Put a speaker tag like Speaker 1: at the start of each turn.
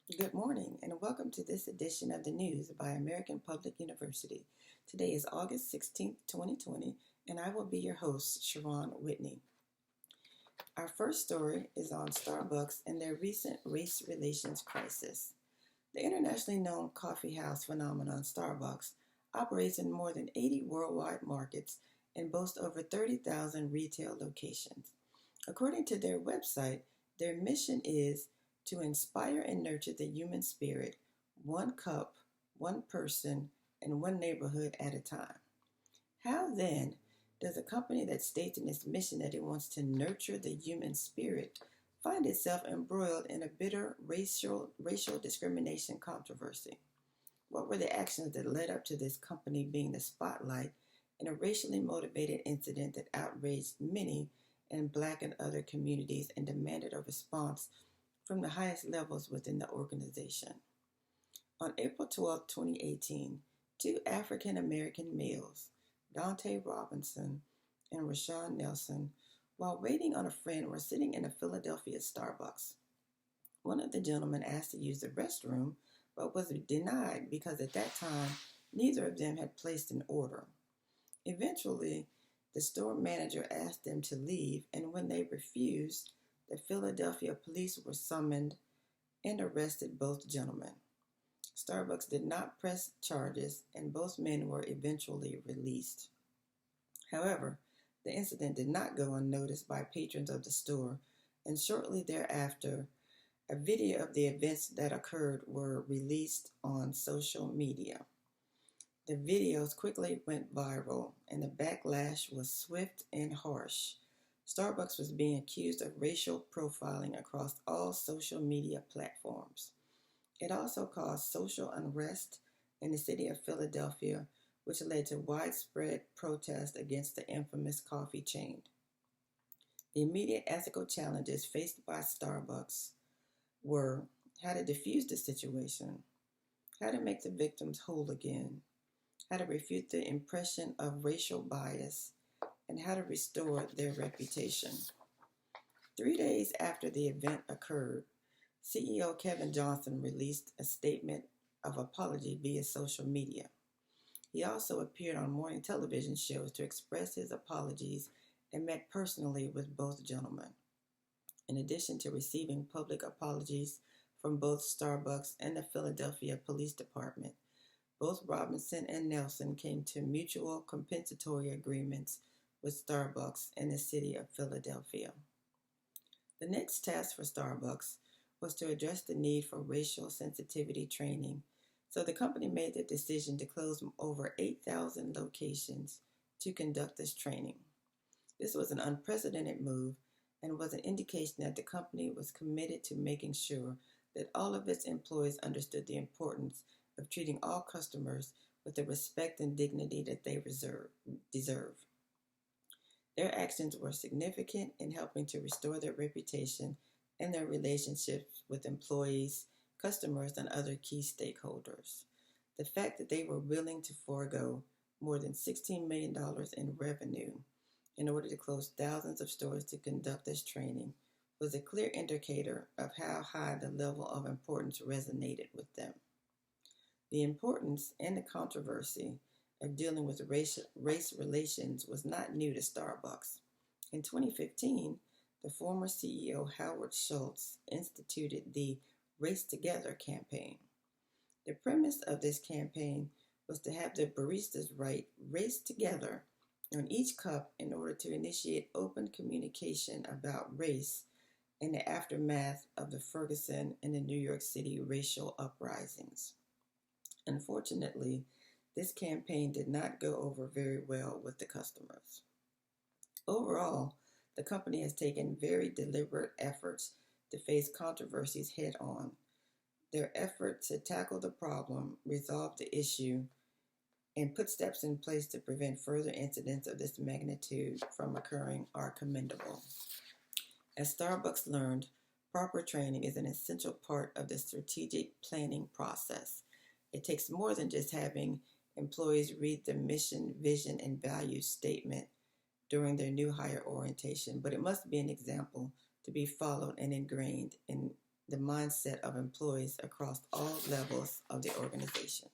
Speaker 1: Good morning, and welcome to this edition of the news by American Public University. Today is August 16th, 2020, and I will be your host, Sharon Whitney. Our first story is on Starbucks and their recent race relations crisis. The internationally known coffee house phenomenon Starbucks operates in more than 80 worldwide markets and boasts over 30,000 retail locations. According to their website, their mission is to inspire and nurture the human spirit, one cup, one person, and one neighborhood at a time. How then does a company that states in its mission that it wants to nurture the human spirit find itself embroiled in a bitter racial discrimination controversy? What were the actions that led up to this company being the spotlight in a racially motivated incident that outraged many in Black and other communities and demanded a response from the highest levels within the organization? On April 12, 2018, two African American males, Dante Robinson and Rashawn Nelson, while waiting on a friend, were sitting in a Philadelphia Starbucks. One of the gentlemen asked to use the restroom, but was denied because at that time neither of them had placed an order. Eventually, the store manager asked them to leave, and when they refused, the Philadelphia police were summoned and arrested both gentlemen. Starbucks did not press charges, and both men were eventually released. However, the incident did not go unnoticed by patrons of the store, and shortly thereafter, a video of the events that occurred were released on social media. The videos quickly went viral, and the backlash was swift and harsh. Starbucks was being accused of racial profiling across all social media platforms. It also caused social unrest in the city of Philadelphia, which led to widespread protest against the infamous coffee chain. The immediate ethical challenges faced by Starbucks were how to defuse the situation, how to make the victims whole again, how to refute the impression of racial bias, and how to restore their reputation. 3 days after the event occurred, CEO Kevin Johnson released a statement of apology via social media. He also appeared on morning television shows to express his apologies and met personally with both gentlemen. In addition to receiving public apologies from both Starbucks and the Philadelphia Police Department, both Robinson and Nelson came to mutual compensatory agreements with Starbucks and the city of Philadelphia. The next task for Starbucks was to address the need for racial sensitivity training, so the company made the decision to close over 8,000 locations to conduct this training. This was an unprecedented move and was an indication that the company was committed to making sure that all of its employees understood the importance of treating all customers with the respect and dignity that they deserve. Their actions were significant in helping to restore their reputation and their relationships with employees, customers, and other key stakeholders. The fact that they were willing to forego more than $16 million in revenue in order to close thousands of stores to conduct this training was a clear indicator of how high the level of importance resonated with them. The importance and the controversy of dealing with race relations was not new to Starbucks. In 2015, the former CEO Howard Schultz instituted the Race Together campaign. The premise of this campaign was to have the baristas write "race together" on each cup in order to initiate open communication about race in the aftermath of the Ferguson and the New York City racial uprisings. Unfortunately, this campaign did not go over very well with the customers. Overall, the company has taken very deliberate efforts to face controversies head on. Their effort to tackle the problem, resolve the issue, and put steps in place to prevent further incidents of this magnitude from occurring are commendable. As Starbucks learned, proper training is an essential part of the strategic planning process. It takes more than just having employees read the mission, vision, and values statement during their new hire orientation, but it must be an example to be followed and ingrained in the mindset of employees across all levels of the organization.